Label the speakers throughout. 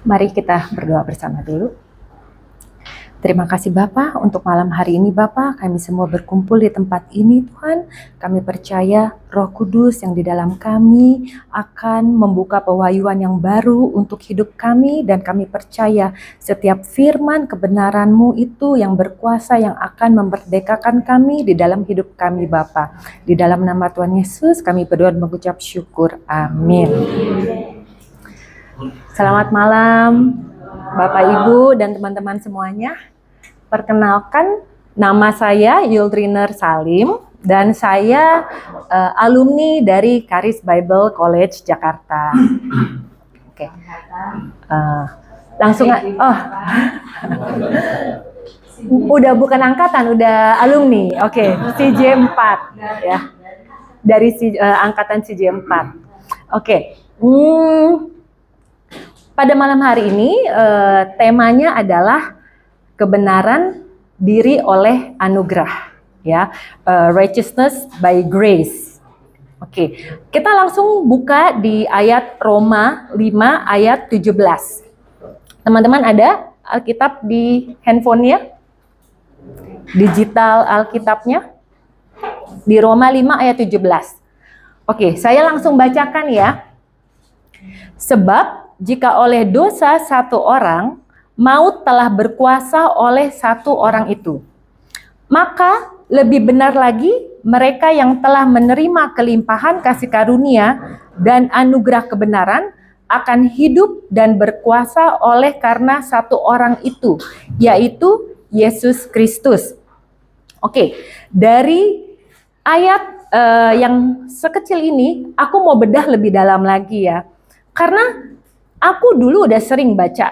Speaker 1: Mari kita berdoa bersama dulu. Terima kasih Bapa untuk malam hari ini Bapa, kami semua berkumpul di tempat ini Tuhan. Kami percaya Roh Kudus yang di dalam kami akan membuka pewahyuan yang baru untuk hidup kami, dan kami percaya setiap firman kebenaran-Mu itu yang berkuasa yang akan memerdekakan kami di dalam hidup kami Bapa. Di dalam nama Tuhan Yesus kami berdoa dan mengucap syukur. Amin. Selamat malam Bapak Ibu dan teman-teman semuanya. Perkenalkan, nama saya Yuldriner Salim dan saya alumni dari Charis Bible College Jakarta. Oke. Langsung udah bukan angkatan, udah alumni. Oke, CJ4 ya. Dari angkatan CJ4. Oke. Pada malam hari ini temanya adalah kebenaran diri oleh anugerah, ya, righteousness by grace. Oke, kita langsung buka di ayat Roma 5 ayat 17. Teman-teman ada Alkitab di handphonenya? Digital Alkitabnya? Di Roma 5 ayat 17. Oke, saya langsung bacakan ya. Sebab jika oleh dosa satu orang, maut telah berkuasa oleh satu orang itu, maka lebih benar lagi mereka yang telah menerima kelimpahan kasih karunia dan anugerah kebenaran akan hidup dan berkuasa oleh karena satu orang itu, yaitu Yesus Kristus. Oke, dari ayat yang sekecil ini, aku mau bedah lebih dalam lagi ya. Karena aku dulu udah sering baca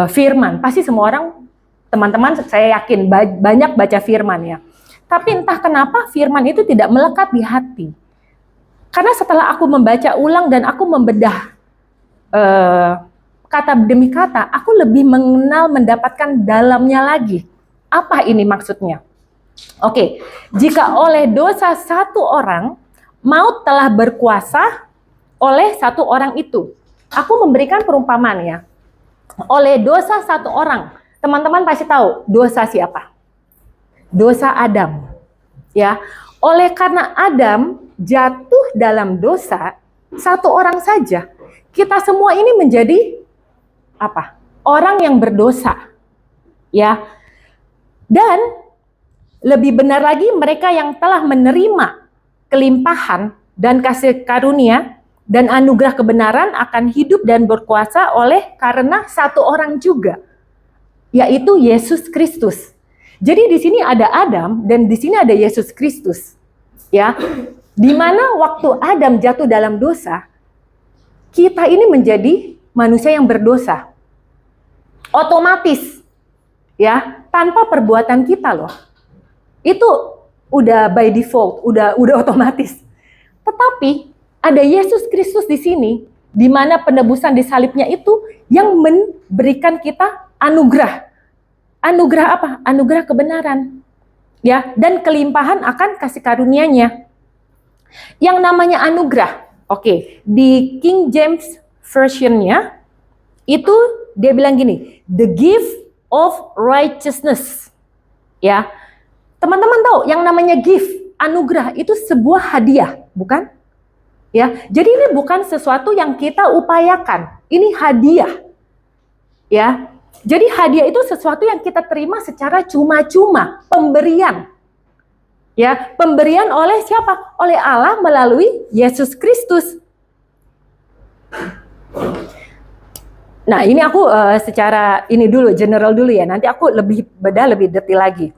Speaker 1: firman, pasti semua orang, teman-teman saya yakin banyak baca firman ya. Tapi entah kenapa firman itu tidak melekat di hati. Karena setelah aku membaca ulang dan aku membedah kata demi kata, aku lebih mengenal, mendapatkan dalamnya lagi. Apa ini maksudnya? Oke, jika oleh dosa satu orang, maut telah berkuasa oleh satu orang itu. Aku memberikan perumpamaan ya. Oleh dosa satu orang, teman-teman pasti tahu dosa siapa? Dosa Adam, ya. Oleh karena Adam jatuh dalam dosa, satu orang saja, kita semua ini menjadi apa? Orang yang berdosa, ya. Dan lebih benar lagi mereka yang telah menerima kelimpahan dan kasih karunia dan anugerah kebenaran akan hidup dan berkuasa oleh karena satu orang juga, yaitu Yesus Kristus. Jadi di sini ada Adam dan di sini ada Yesus Kristus, ya. Di mana waktu Adam jatuh dalam dosa, kita ini menjadi manusia yang berdosa, otomatis, ya, tanpa perbuatan kita loh. Itu udah by default, udah otomatis. Tetapi ada Yesus Kristus di sini, di mana penebusan di salibnya itu yang memberikan kita anugerah. Anugerah apa? Anugerah kebenaran. Ya, dan kelimpahan akan kasih karunia-Nya. Yang namanya anugerah. Oke, di King James Version-nya itu dia bilang gini, the gift of righteousness. Ya. Teman-teman tahu yang namanya gift, anugerah itu sebuah hadiah, bukan? Ya, jadi ini bukan sesuatu yang kita upayakan, ini hadiah. Ya, jadi hadiah itu sesuatu yang kita terima secara cuma-cuma, pemberian. Ya, pemberian oleh siapa? Oleh Allah melalui Yesus Kristus. Nah, ini aku secara ini dulu, general dulu ya. Nanti aku lebih bedah, lebih detail lagi.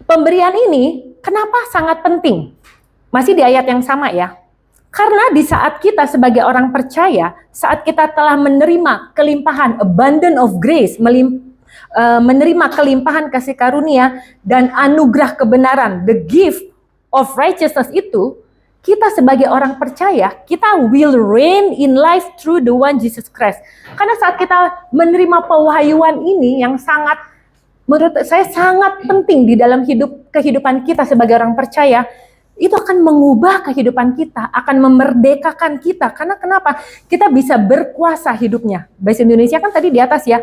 Speaker 1: Pemberian ini kenapa sangat penting? Masih di ayat yang sama ya. Karena di saat kita sebagai orang percaya, saat kita telah menerima kelimpahan, abundance of grace, menerima kelimpahan kasih karunia dan anugerah kebenaran, the gift of righteousness itu, kita sebagai orang percaya, kita will reign in life through the one Jesus Christ. Karena saat kita menerima pewahyuan ini yang sangat, menurut saya sangat penting di dalam kehidupan kita sebagai orang percaya, itu akan mengubah kehidupan kita, akan memerdekakan kita. Karena kenapa? Kita bisa berkuasa hidupnya. Bahasa Indonesia kan tadi di atas ya.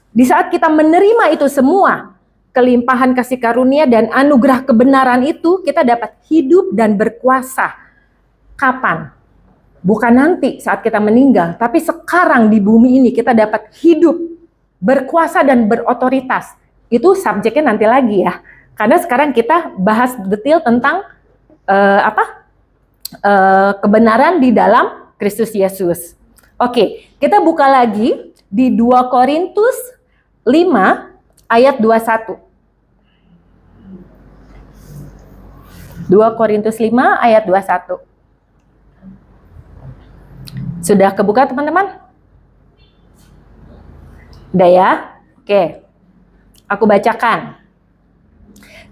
Speaker 1: Di saat kita menerima itu semua, kelimpahan kasih karunia dan anugerah kebenaran itu, kita dapat hidup dan berkuasa. Kapan? Bukan nanti saat kita meninggal, tapi sekarang di bumi ini kita dapat hidup, berkuasa dan berotoritas. Itu subjeknya nanti lagi ya. Karena sekarang kita bahas detail tentang kebenaran di dalam Kristus Yesus. Oke, kita buka lagi di 2 Korintus 5 ayat 21. 2 Korintus 5 ayat 21. Sudah kebuka teman-teman? Udah ya? Oke. Aku bacakan.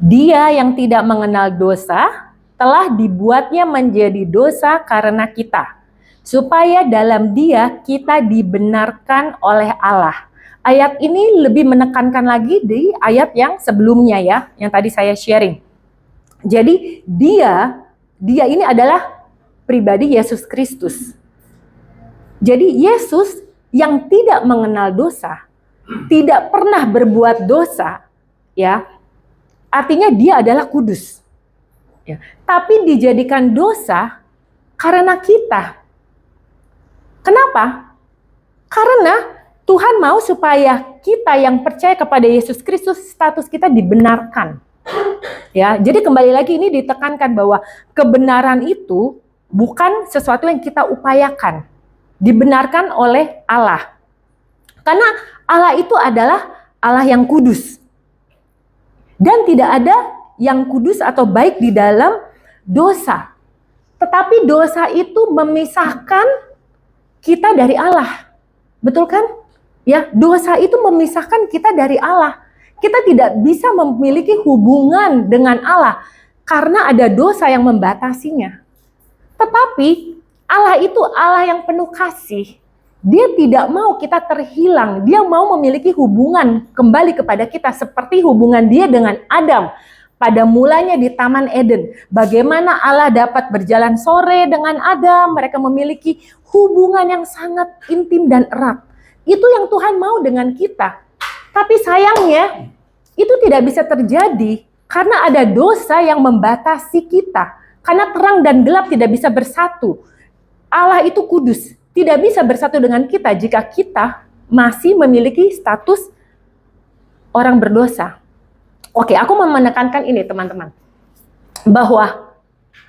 Speaker 1: Dia yang tidak mengenal dosa telah dibuatnya menjadi dosa karena kita, supaya dalam Dia kita dibenarkan oleh Allah. Ayat ini lebih menekankan lagi di ayat yang sebelumnya ya, yang tadi saya sharing. Jadi dia ini adalah pribadi Yesus Kristus. Jadi Yesus yang tidak mengenal dosa, tidak pernah berbuat dosa, ya. Artinya dia adalah kudus. Ya. Tapi dijadikan dosa karena kita. Kenapa? Karena Tuhan mau supaya kita yang percaya kepada Yesus Kristus, status kita dibenarkan. Ya, jadi kembali lagi ini ditekankan bahwa kebenaran itu bukan sesuatu yang kita upayakan. Dibenarkan oleh Allah. Karena Allah itu adalah Allah yang kudus. Dan tidak ada yang kudus atau baik di dalam dosa. Tetapi dosa itu memisahkan kita dari Allah. Betul kan? Ya, dosa itu memisahkan kita dari Allah. Kita tidak bisa memiliki hubungan dengan Allah karena ada dosa yang membatasinya. Tetapi Allah itu Allah yang penuh kasih. Dia tidak mau kita terhilang. Dia mau memiliki hubungan kembali kepada kita seperti hubungan dia dengan Adam. Pada mulanya di Taman Eden. Bagaimana Allah dapat berjalan sore dengan Adam. Mereka memiliki hubungan yang sangat intim dan erat. Itu yang Tuhan mau dengan kita. Tapi sayangnya itu tidak bisa terjadi karena ada dosa yang membatasi kita. Karena terang dan gelap tidak bisa bersatu. Allah itu kudus. Tidak bisa bersatu dengan kita jika kita masih memiliki status orang berdosa. Oke, aku mau menekankan ini teman-teman. Bahwa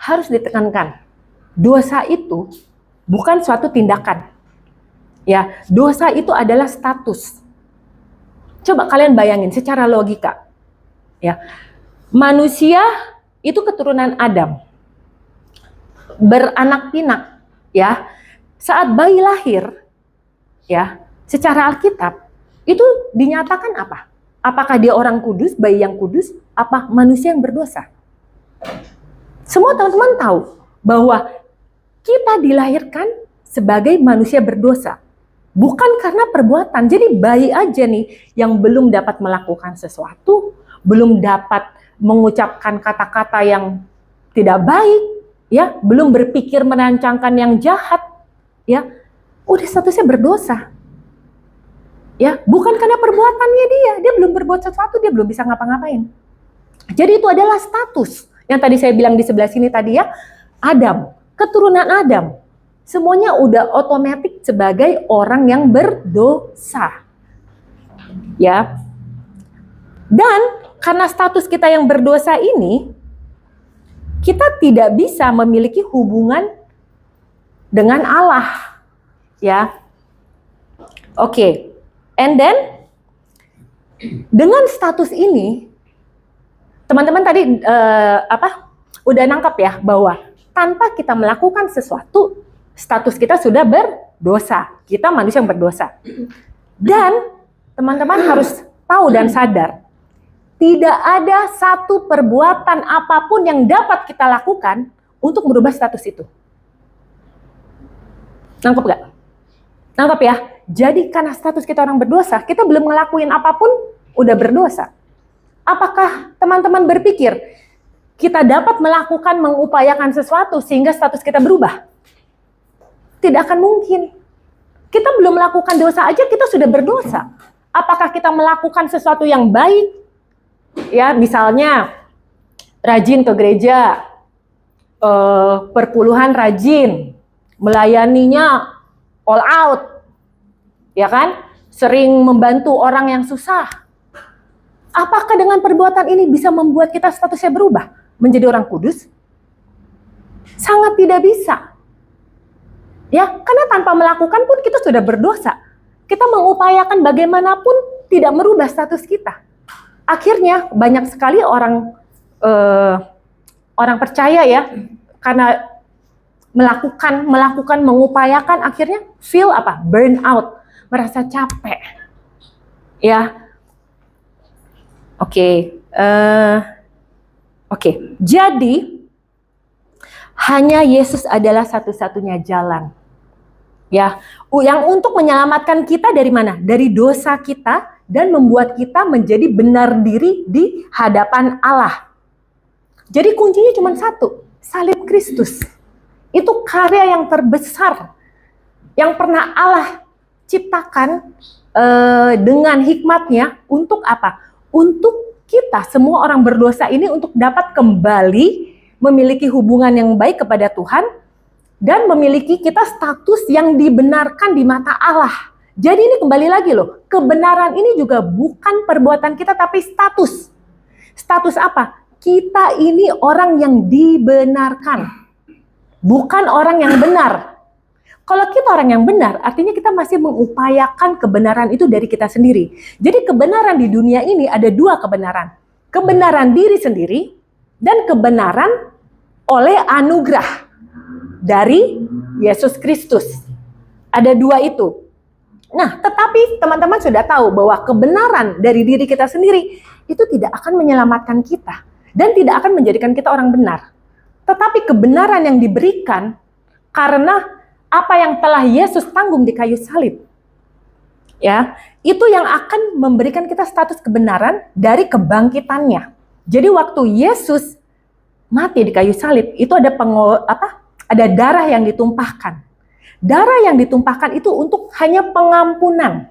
Speaker 1: harus ditekankan. Dosa itu bukan suatu tindakan. Ya, dosa itu adalah status. Coba kalian bayangin secara logika. Ya. Manusia itu keturunan Adam. Beranak pinak, ya. Saat bayi lahir, ya, secara Alkitab itu dinyatakan apa? Apakah dia orang kudus, bayi yang kudus, apa manusia yang berdosa? Semua teman-teman tahu bahwa kita dilahirkan sebagai manusia berdosa, bukan karena perbuatan. Jadi bayi aja nih yang belum dapat melakukan sesuatu, belum dapat mengucapkan kata-kata yang tidak baik, ya, belum berpikir merancangkan yang jahat. Ya, udah statusnya berdosa. Ya, bukan karena perbuatannya dia belum berbuat sesuatu, dia belum bisa ngapa-ngapain. Jadi itu adalah status. Yang tadi saya bilang di sebelah sini tadi ya, Adam, keturunan Adam. Semuanya udah otomatis sebagai orang yang berdosa. Ya. Dan karena status kita yang berdosa ini, kita tidak bisa memiliki hubungan dengan Allah, ya. Oke. And then dengan status ini, teman-teman tadi udah nangkap ya bahwa tanpa kita melakukan sesuatu, status kita sudah berdosa. Kita manusia yang berdosa. Dan teman-teman harus tahu dan sadar, tidak ada satu perbuatan apapun yang dapat kita lakukan untuk merubah status itu. Nangkep gak? Nangkep ya? Jadi karena status kita orang berdosa, kita belum ngelakuin apapun, udah berdosa. Apakah teman-teman berpikir, kita dapat melakukan, mengupayakan sesuatu sehingga status kita berubah? Tidak akan mungkin. Kita belum melakukan dosa aja kita sudah berdosa. Apakah kita melakukan sesuatu yang baik? Ya, misalnya rajin ke gereja, perpuluhan rajin, melayaninya all out, ya kan? Sering membantu orang yang susah. Apakah dengan perbuatan ini bisa membuat kita statusnya berubah menjadi orang kudus? Sangat tidak bisa. Ya, karena tanpa melakukan pun kita sudah berdosa. Kita mengupayakan bagaimanapun tidak merubah status kita. Akhirnya banyak sekali orang percaya ya, karena melakukan, mengupayakan, akhirnya feel apa? Burn out, merasa capek. Ya, oke. Jadi hanya Yesus adalah satu-satunya jalan. Ya, yang untuk menyelamatkan kita dari mana? Dari dosa kita dan membuat kita menjadi benar diri di hadapan Allah. Jadi kuncinya cuma satu, salib Kristus. Itu karya yang terbesar yang pernah Allah ciptakan dengan hikmatnya untuk apa? Untuk kita semua orang berdosa ini untuk dapat kembali memiliki hubungan yang baik kepada Tuhan dan memiliki kita status yang dibenarkan di mata Allah. Jadi ini kembali lagi loh, kebenaran ini juga bukan perbuatan kita tapi status. Status apa? Kita ini orang yang dibenarkan. Bukan orang yang benar. Kalau kita orang yang benar, artinya kita masih mengupayakan kebenaran itu dari kita sendiri. Jadi kebenaran di dunia ini ada dua kebenaran. Kebenaran diri sendiri dan kebenaran oleh anugerah dari Yesus Kristus. Ada dua itu. Nah, tetapi teman-teman sudah tahu bahwa kebenaran dari diri kita sendiri itu tidak akan menyelamatkan kita dan tidak akan menjadikan kita orang benar. Tetapi kebenaran yang diberikan karena apa yang telah Yesus tanggung di kayu salib, ya, itu yang akan memberikan kita status kebenaran dari kebangkitannya. Jadi waktu Yesus mati di kayu salib, itu ada darah yang ditumpahkan. Darah yang ditumpahkan itu untuk hanya pengampunan.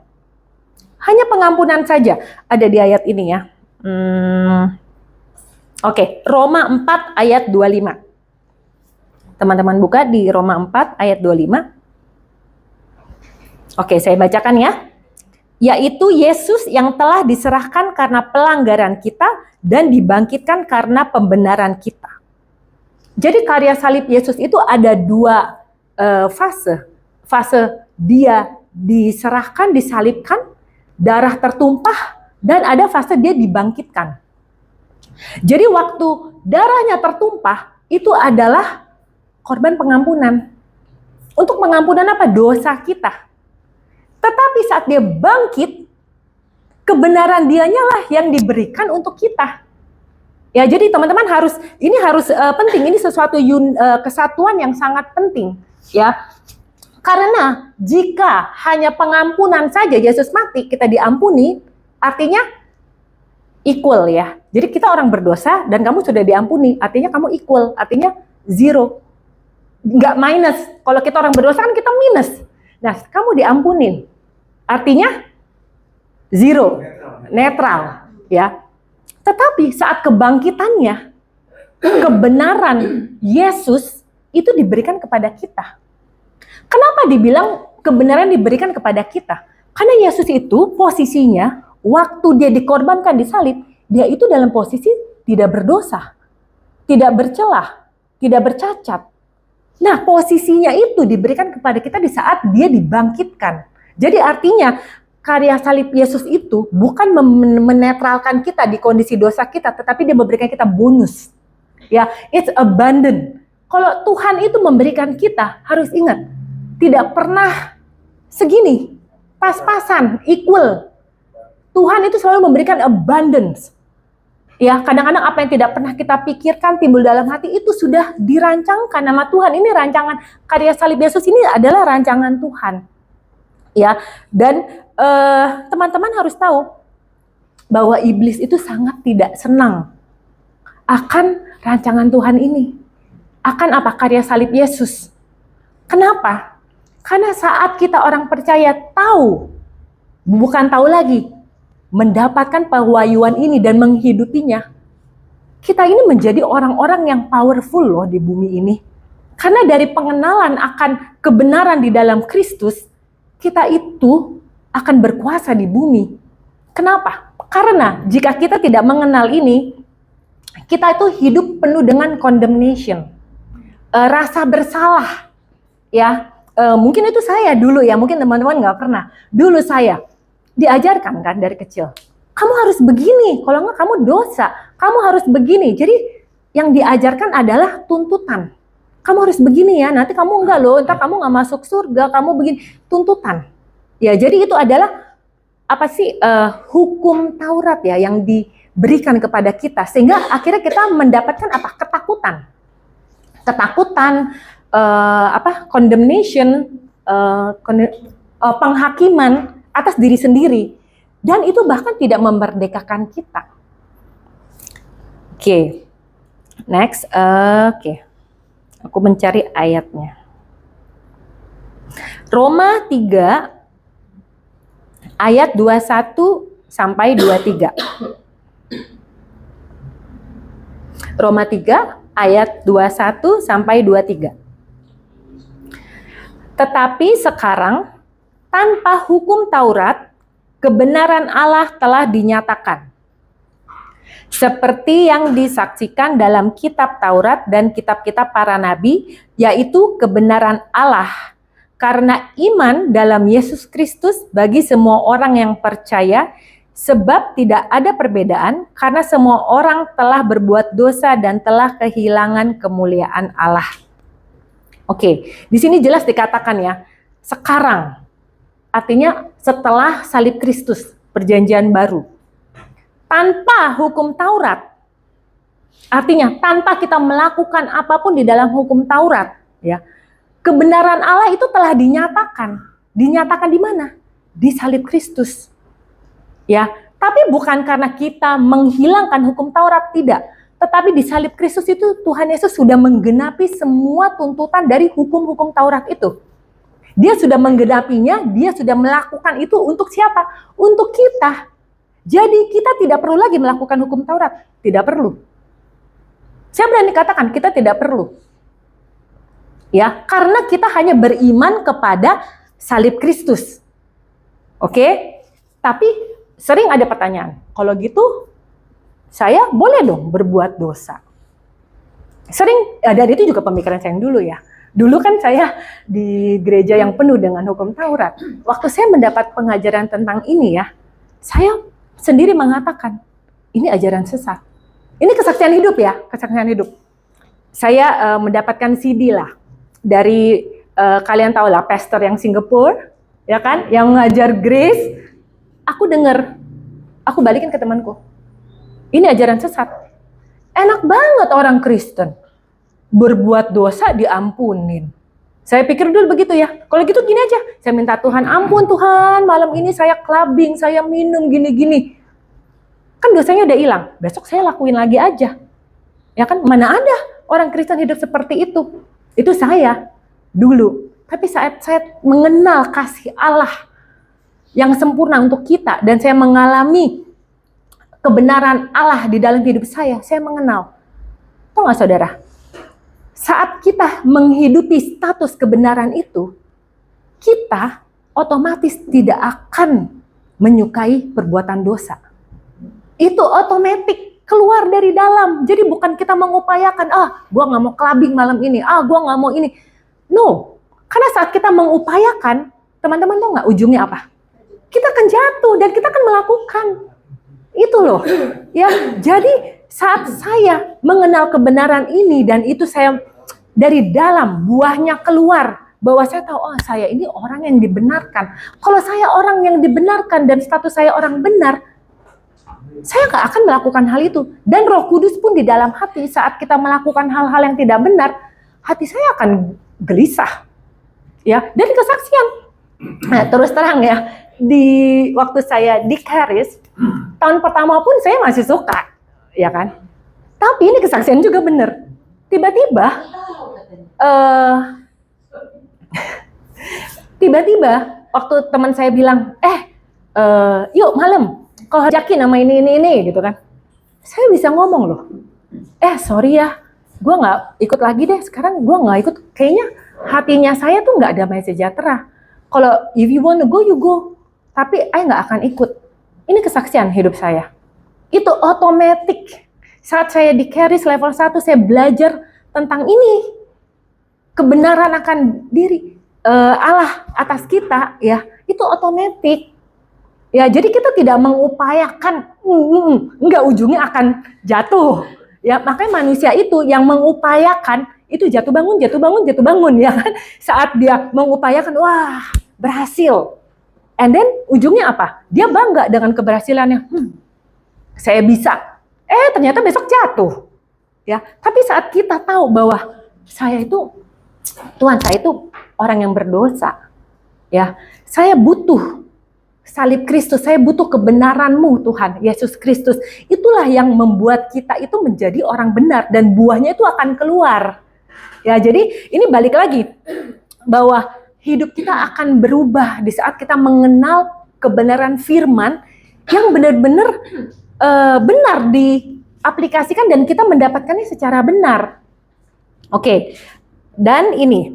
Speaker 1: Hanya pengampunan saja. Ada di ayat ini ya. Roma 4 ayat 25. Teman-teman buka di Roma 4 ayat 25. Oke, saya bacakan ya. Yaitu Yesus yang telah diserahkan karena pelanggaran kita dan dibangkitkan karena pembenaran kita. Jadi karya salib Yesus itu ada dua fase. Fase dia diserahkan, disalibkan, darah tertumpah, dan ada fase dia dibangkitkan. Jadi waktu darahnya tertumpah, itu adalah korban pengampunan. Untuk pengampunan apa? Dosa kita. Tetapi saat dia bangkit, kebenaran dianya lah yang diberikan untuk kita. Ya, jadi teman-teman harus penting. Ini sesuatu kesatuan yang sangat penting. Ya, karena jika hanya pengampunan saja Yesus mati, kita diampuni, artinya equal ya. Jadi kita orang berdosa dan kamu sudah diampuni, artinya kamu equal, artinya zero. Nggak minus. Kalau kita orang berdosa kan kita minus. Nah, kamu diampunin, artinya zero, netral ya. Tetapi saat kebangkitannya, kebenaran Yesus itu diberikan kepada kita. Kenapa dibilang kebenaran diberikan kepada kita? Karena Yesus itu posisinya waktu dia dikorbankan di salib, dia itu dalam posisi tidak berdosa, tidak bercelah, tidak bercacat. Nah, posisinya itu diberikan kepada kita di saat dia dibangkitkan. Jadi artinya karya salib Yesus itu bukan menetralkan kita di kondisi dosa kita, tetapi dia memberikan kita bonus. Ya, it's abundant. Kalau Tuhan itu memberikan kita, harus ingat, tidak pernah segini, pas-pasan, equal. Tuhan itu selalu memberikan abundance. Ya, kadang-kadang apa yang tidak pernah kita pikirkan timbul dalam hati itu sudah dirancangkan nama Tuhan. Ini rancangan karya salib Yesus ini adalah rancangan Tuhan. Ya, dan teman-teman harus tahu bahwa iblis itu sangat tidak senang akan rancangan Tuhan ini, akan apa? Karya salib Yesus. Kenapa? Karena saat kita orang percaya tahu, bukan tahu lagi, mendapatkan pewahyuan ini dan menghidupinya, kita ini menjadi orang-orang yang powerful loh di bumi ini. Karena dari pengenalan akan kebenaran di dalam Kristus, kita itu akan berkuasa di bumi. Kenapa? Karena jika kita tidak mengenal ini, kita itu hidup penuh dengan condemnation, rasa bersalah. Ya, mungkin itu saya dulu ya, mungkin teman-teman nggak pernah. Dulu saya diajarkan kan dari kecil, kamu harus begini, kalau nggak kamu dosa, kamu harus begini. Jadi yang diajarkan adalah tuntutan. Kamu harus begini ya, nanti kamu enggak loh, entar kamu nggak masuk surga, kamu begini, tuntutan. Ya, jadi itu adalah apa sih hukum Taurat ya yang diberikan kepada kita, sehingga akhirnya kita mendapatkan apa? Ketakutan, condemnation, penghakiman atas diri sendiri, dan itu bahkan tidak memerdekakan kita. Oke. Next, oke. Aku mencari ayatnya. Roma 3 ayat 21 sampai 23. Roma 3 ayat 21 sampai 23. Tetapi sekarang tanpa hukum Taurat, kebenaran Allah telah dinyatakan. Seperti yang disaksikan dalam kitab Taurat dan kitab-kitab para nabi, yaitu kebenaran Allah karena iman dalam Yesus Kristus bagi semua orang yang percaya, sebab tidak ada perbedaan karena semua orang telah berbuat dosa dan telah kehilangan kemuliaan Allah. Oke, di sini jelas dikatakan ya, sekarang, artinya setelah salib Kristus, perjanjian baru. Tanpa hukum Taurat, artinya tanpa kita melakukan apapun di dalam hukum Taurat, ya, kebenaran Allah itu telah dinyatakan. Dinyatakan di mana? Di salib Kristus. Ya, tapi bukan karena kita menghilangkan hukum Taurat, tidak. Tetapi di salib Kristus itu Tuhan Yesus sudah menggenapi semua tuntutan dari hukum-hukum Taurat itu. Dia sudah menggenapinya, dia sudah melakukan itu untuk siapa? Untuk kita. Jadi kita tidak perlu lagi melakukan hukum Taurat, tidak perlu. Saya berani katakan kita tidak perlu. Ya, karena kita hanya beriman kepada salib Kristus. Oke? Tapi sering ada pertanyaan, kalau gitu saya boleh dong berbuat dosa? Sering, dan itu juga pemikiran saya yang dulu ya. Dulu kan saya di gereja yang penuh dengan hukum Taurat. Waktu saya mendapat pengajaran tentang ini ya, saya sendiri mengatakan, ini ajaran sesat. Ini kesaksian hidup ya, kesaksian hidup. Saya mendapatkan CD lah, dari kalian tahu lah, pastor yang Singapura, ya kan, yang mengajar grace. Aku dengar, aku balikin ke temanku, ini ajaran sesat. Enak banget orang Kristen, berbuat dosa diampunin. Saya pikir dulu begitu ya. Kalau gitu gini aja, saya minta Tuhan, ampun Tuhan, malam ini saya clubbing, saya minum gini-gini. Kan dosanya udah hilang, besok saya lakuin lagi aja. Ya kan, mana ada orang Kristen hidup seperti itu. Itu saya dulu. Tapi saat saya mengenal kasih Allah yang sempurna untuk kita, dan saya mengalami kebenaran Allah di dalam hidup saya mengenal. Tahu nggak saudara? Saat kita menghidupi status kebenaran itu, kita otomatis tidak akan menyukai perbuatan dosa. Itu otomatis keluar dari dalam. Jadi bukan kita mengupayakan, gua nggak mau clubbing malam ini, gua nggak mau ini. No, karena saat kita mengupayakan, teman-teman tahu nggak ujungnya apa? Kita akan jatuh dan kita akan melakukan. Itu loh. Ya, jadi saat saya mengenal kebenaran ini dan itu saya dari dalam buahnya keluar, bahwa saya tahu, saya ini orang yang dibenarkan. Kalau saya orang yang dibenarkan dan status saya orang benar, saya nggak akan melakukan hal itu. Dan Roh Kudus pun di dalam hati saat kita melakukan hal-hal yang tidak benar, hati saya akan gelisah. Ya, dan kesaksian. Nah, terus terang ya, di waktu saya di Charis, tahun pertama pun saya masih suka, ya kan? Tapi ini kesaksian juga benar. Tiba-tiba, waktu teman saya bilang, yuk malam, kau ajakin nama ini gitu kan. Saya bisa ngomong loh, sorry ya, gue nggak ikut lagi deh. Sekarang gue nggak ikut. Kayaknya hatinya saya tuh nggak damai sejahtera. Kalau if you wanna go, you go. Tapi I nggak akan ikut. Ini kesaksian hidup saya. Itu otomatis. Saat saya di Charis level 1, saya belajar tentang ini. Kebenaran akan diri Allah atas kita, ya, itu otomatis. Ya, jadi kita tidak mengupayakan, enggak, ujungnya akan jatuh. Ya, makanya manusia itu yang mengupayakan itu jatuh bangun ya kan. Saat dia mengupayakan, wah, berhasil. And then ujungnya apa? Dia bangga dengan keberhasilannya. Saya bisa. Ternyata besok jatuh. Ya, tapi saat kita tahu bahwa Tuhan, saya itu orang yang berdosa. Ya, saya butuh salib Kristus, saya butuh kebenaran-Mu Tuhan, Yesus Kristus. Itulah yang membuat kita itu menjadi orang benar dan buahnya itu akan keluar. Ya, jadi ini balik lagi bahwa hidup kita akan berubah di saat kita mengenal kebenaran firman yang benar-benar benar diaplikasikan dan kita mendapatkannya secara benar. Oke, dan ini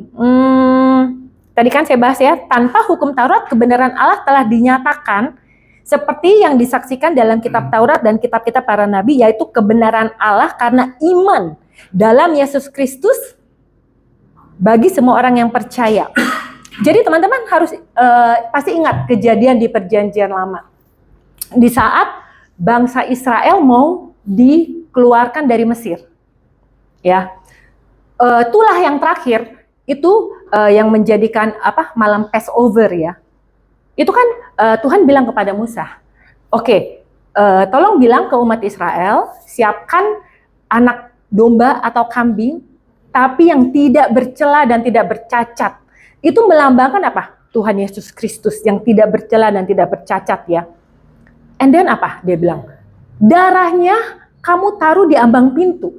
Speaker 1: tadi kan saya bahas ya, tanpa hukum Taurat kebenaran Allah telah dinyatakan seperti yang disaksikan dalam kitab Taurat dan kitab-kitab para nabi, yaitu kebenaran Allah karena iman dalam Yesus Kristus bagi semua orang yang percaya. Jadi teman-teman harus pasti ingat kejadian di Perjanjian Lama. Di saat bangsa Israel mau dikeluarkan dari Mesir. Ya. Itulah yang terakhir itu yang menjadikan malam Passover ya. Itu kan Tuhan bilang kepada Musa, "Oke, tolong bilang ke umat Israel, siapkan anak domba atau kambing tapi yang tidak bercela dan tidak bercacat." Itu melambangkan apa? Tuhan Yesus Kristus yang tidak bercela dan tidak bercacat ya. And then apa? Dia bilang, darahnya kamu taruh di ambang pintu,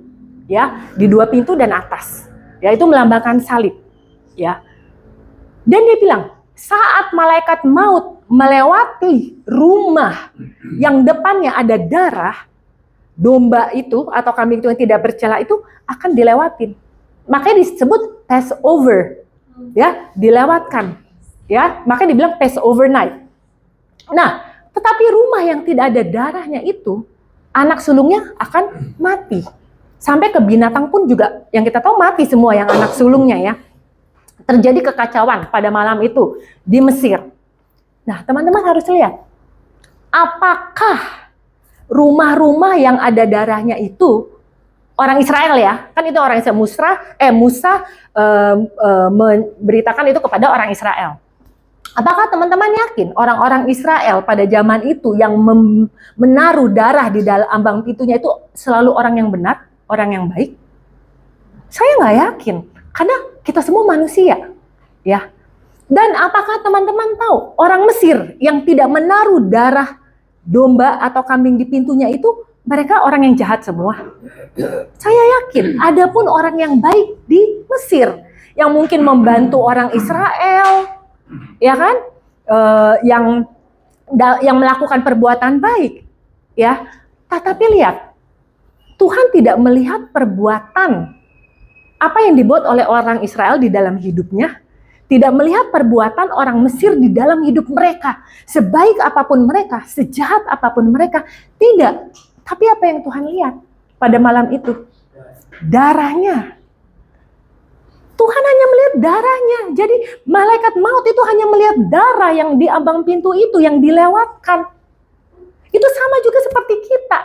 Speaker 1: ya, di 2 pintu dan atas. Ya, itu melambangkan salib, ya. Dan dia bilang, saat malaikat maut melewati rumah yang depannya ada darah, domba itu atau kambing itu yang tidak bercela itu akan dilewatin. Makanya disebut Passover. Ya, dilewatkan. Ya, makanya dibilang Passover night. Nah, tetapi rumah yang tidak ada darahnya itu, anak sulungnya akan mati. Sampai ke binatang pun juga yang kita tahu mati semua yang anak sulungnya ya. Terjadi kekacauan pada malam itu di Mesir. Nah, teman-teman harus lihat. Apakah rumah-rumah yang ada darahnya itu orang Israel ya? Kan itu orang Israel. Musa memberitakan itu kepada orang Israel. Apakah teman-teman yakin orang-orang Israel pada zaman itu yang menaruh darah di dalam ambang pintunya itu selalu orang yang benar, orang yang baik? Saya nggak yakin, karena kita semua manusia, ya. Dan apakah teman-teman tahu orang Mesir yang tidak menaruh darah domba atau kambing di pintunya itu mereka orang yang jahat semua? Saya yakin ada pun orang yang baik di Mesir yang mungkin membantu orang Israel, ya kan, yang melakukan perbuatan baik, ya. Tetapi lihat, Tuhan tidak melihat perbuatan apa yang dibuat oleh orang Israel di dalam hidupnya, tidak melihat perbuatan orang Mesir di dalam hidup mereka, sebaik apapun mereka, sejahat apapun mereka, tidak. Tapi apa yang Tuhan lihat pada malam itu? Darahnya. Tuhan hanya melihat darahnya. Jadi malaikat maut itu hanya melihat darah yang di ambang pintu itu yang dilewatkan. Itu sama juga seperti kita.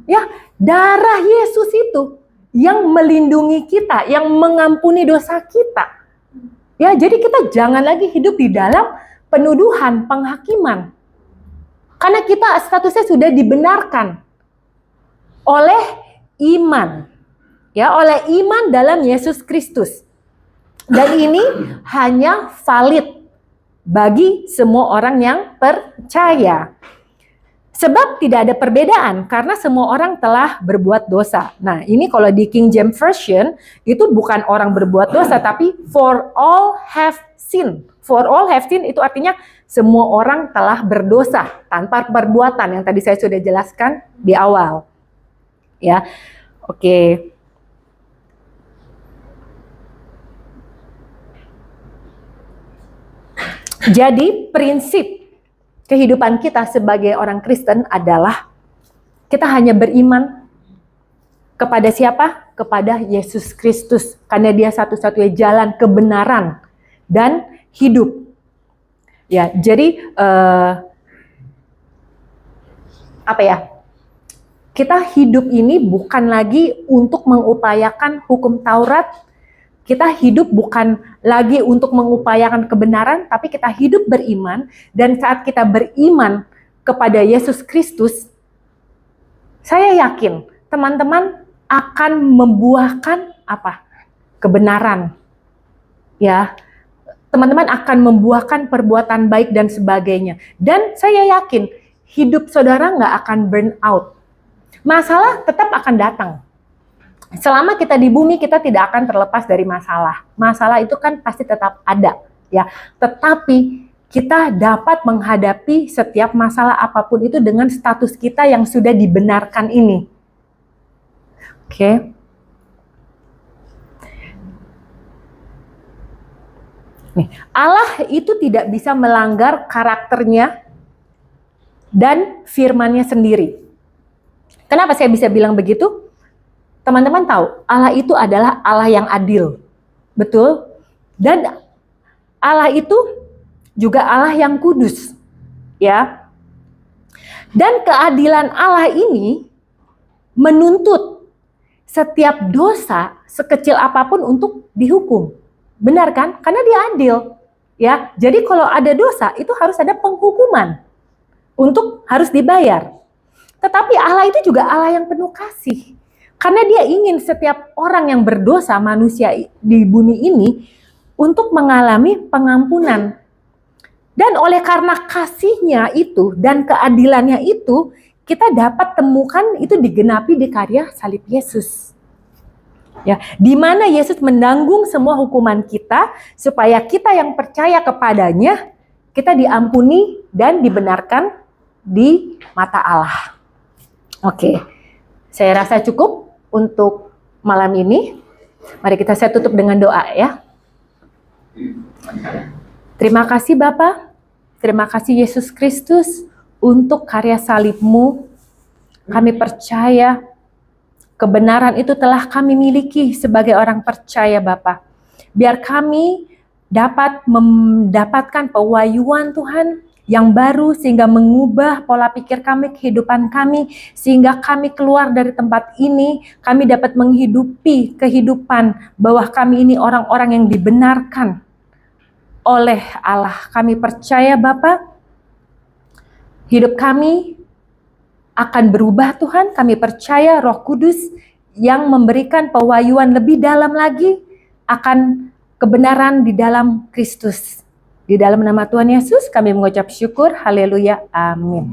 Speaker 1: Ya, darah Yesus itu yang melindungi kita, yang mengampuni dosa kita. Ya, jadi kita jangan lagi hidup di dalam penuduhan, penghakiman. Karena kita statusnya sudah dibenarkan oleh iman. Ya, oleh iman dalam Yesus Kristus. Dan ini hanya valid bagi semua orang yang percaya. Sebab tidak ada perbedaan karena semua orang telah berbuat dosa. Nah, ini kalau di King James Version itu bukan orang berbuat dosa, tapi for all have sinned. For all have sinned itu artinya semua orang telah berdosa tanpa perbuatan yang tadi saya sudah jelaskan di awal. Ya. Oke. Jadi prinsip kehidupan kita sebagai orang Kristen adalah kita hanya beriman kepada siapa? Kepada Yesus Kristus. Karena dia satu-satunya jalan kebenaran dan hidup. Ya, jadi apa ya? Kita hidup ini bukan lagi untuk mengupayakan hukum Taurat. Kita hidup bukan lagi untuk mengupayakan kebenaran, tapi kita hidup beriman. Dan saat kita beriman kepada Yesus Kristus, saya yakin teman-teman akan membuahkan apa? Kebenaran. Ya, teman-teman akan membuahkan perbuatan baik dan sebagainya. Dan saya yakin hidup saudara nggak akan burn out. Masalah tetap akan datang. Selama kita di bumi, kita tidak akan terlepas dari masalah. Masalah itu kan pasti tetap ada, ya. Tetapi kita dapat menghadapi setiap masalah apapun itu dengan status kita yang sudah dibenarkan ini. Oke. Nih, Allah itu tidak bisa melanggar karakternya dan firman-Nya sendiri. Kenapa saya bisa bilang begitu? Teman-teman tahu, Allah itu adalah Allah yang adil. Betul? Dan Allah itu juga Allah yang kudus. Ya. Dan keadilan Allah ini menuntut setiap dosa sekecil apapun untuk dihukum. Benar kan? Karena dia adil. Ya. Jadi kalau ada dosa, itu harus ada penghukuman. Untuk harus dibayar. Tetapi Allah itu juga Allah yang penuh kasih. Karena dia ingin setiap orang yang berdosa, manusia di bumi ini, untuk mengalami pengampunan. Dan oleh karena kasihnya itu dan keadilannya itu, kita dapat temukan itu digenapi di karya salib Yesus. Ya, di mana Yesus menanggung semua hukuman kita, supaya kita yang percaya kepadanya, kita diampuni dan dibenarkan di mata Allah. Oke, saya rasa cukup untuk malam ini. Mari saya tutup dengan doa ya. Terima kasih Bapa, terima kasih Yesus Kristus untuk karya salib-Mu. Kami percaya kebenaran itu telah kami miliki sebagai orang percaya Bapa. Biar kami dapat mendapatkan pewahyuan Tuhan yang baru sehingga mengubah pola pikir kami, kehidupan kami, sehingga kami keluar dari tempat ini, kami dapat menghidupi kehidupan bahwa kami ini orang-orang yang dibenarkan oleh Allah. Kami percaya Bapa, hidup kami akan berubah Tuhan. Kami percaya Roh Kudus yang memberikan pewahyuan lebih dalam lagi akan kebenaran di dalam Kristus. Di dalam nama Tuhan Yesus kami mengucap syukur. Haleluya. Amin.